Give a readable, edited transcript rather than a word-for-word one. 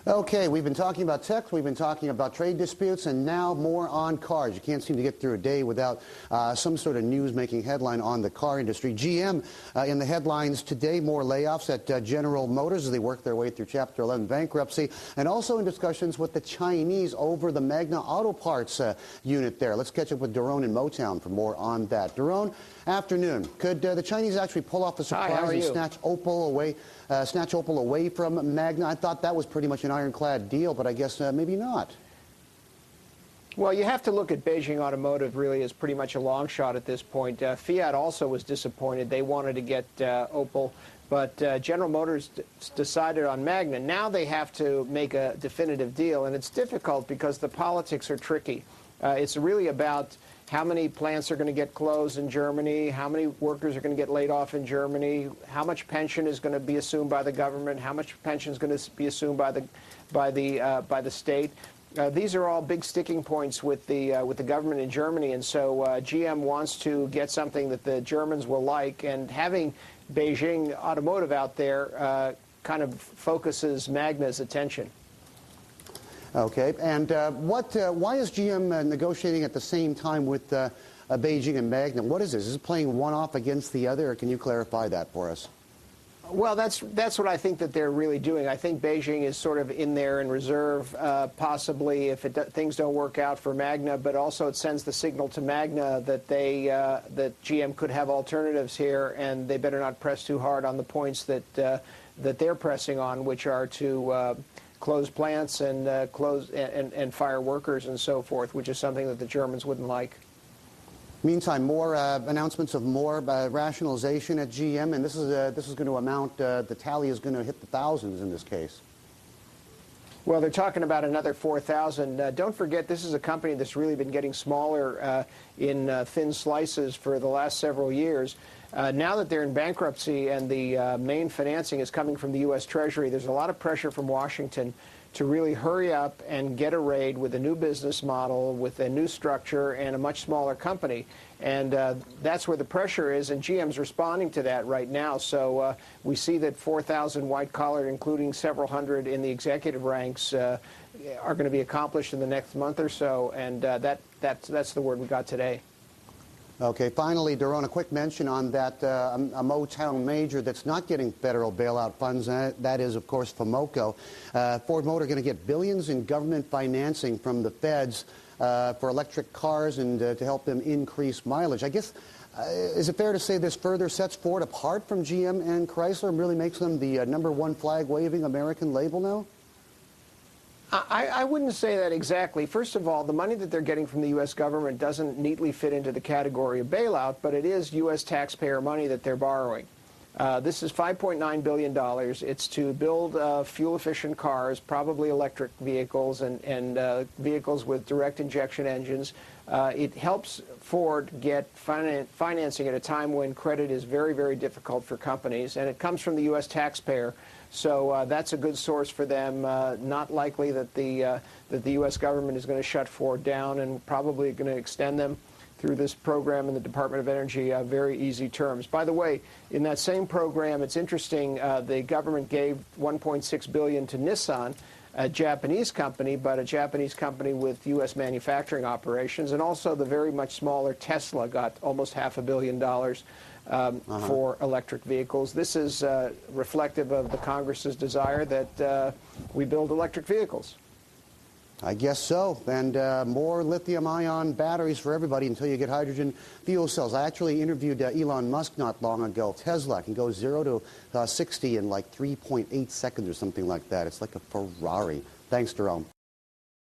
Okay, we've been talking about tech, we've been talking about trade disputes, and now more on cars. You can't seem to get through a day without some sort of news making headline on the car industry. GM in the headlines today, more layoffs at General Motors as they work their way through Chapter 11 bankruptcy, and also in discussions with the Chinese over the Magna Auto Parts unit there. Let's catch up with Daron in Motown for more on that. Daron, afternoon. Could the Chinese actually pull off the surprise and snatch Opel away from Magna? I thought that was pretty much an ironclad deal, but I guess maybe not. Well, you have to look at Beijing Automotive really as pretty much a long shot at this point. Fiat also was disappointed. They wanted to get Opel, but General Motors decided on Magna. Now they have to make a definitive deal, and it's difficult because the politics are tricky. It's really about how many plants are going to get closed in Germany, how many workers are going to get laid off in Germany, how much pension is going to be assumed by the government, how much pension is going to be assumed by the state. These are all big sticking points with the government in Germany, and so GM wants to get something that the Germans will like, and having Beijing Automotive out there kind of focuses Magna's attention. Okay, and why is GM negotiating at the same time with Beijing and Magna? What is this? Is it playing one off against the other, or can you clarify that for us? Well, that's what I think that they're really doing. I think Beijing is sort of in there in reserve, possibly if things don't work out for Magna, but also it sends the signal to Magna that that GM could have alternatives here, and they better not press too hard on the points that they're pressing on, which are to close plants and and fire workers and so forth, which is something that the Germans wouldn't like. Meantime, more announcements of more rationalization at GM, and this is going to amount. The tally is going to hit the thousands in this case. Well, they're talking about another 4,000. Don't forget, this is a company that's really been getting smaller in thin slices for the last several years. Now that they're in bankruptcy and the main financing is coming from the U.S. Treasury, there's a lot of pressure from Washington to really hurry up and get a raid with a new business model, with a new structure, and a much smaller company. And that's where the pressure is, and GM's responding to that right now. So we see that 4,000 white-collar, including several hundred in the executive ranks, are going to be accomplished in the next month or so, and that's the word we got today. Okay, finally, Daron, a quick mention on that a Motown major that's not getting federal bailout funds. That is, of course, FOMOCO. Ford Motor going to get billions in government financing from the feds for electric cars and to help them increase mileage. I guess, is it fair to say this further sets Ford apart from GM and Chrysler and really makes them the #1 flag-waving American label now? I wouldn't say that exactly. First of all, the money that they're getting from the U.S. government doesn't neatly fit into the category of bailout, but it is U.S. taxpayer money that they're borrowing. This is $5.9 billion. It's to build fuel-efficient cars, probably electric vehicles and vehicles with direct injection engines. It helps Ford get financing at a time when credit is very, very difficult for companies, and it comes from the U.S. taxpayer. So that's a good source for them. Not likely that the U.S. government is going to shut Ford down, and probably going to extend them through this program in the Department of Energy very easy terms. By the way, in that same program, it's interesting, the government gave $1.6 billion to Nissan, a Japanese company, but a Japanese company with U.S. manufacturing operations, and also the very much smaller Tesla got almost $500 million for electric vehicles. This is reflective of the Congress's desire that we build electric vehicles. I guess so. And more lithium-ion batteries for everybody until you get hydrogen fuel cells. I actually interviewed Elon Musk not long ago. Tesla can go 0 to 60 in like 3.8 seconds or something like that. It's like a Ferrari. Thanks, Jerome.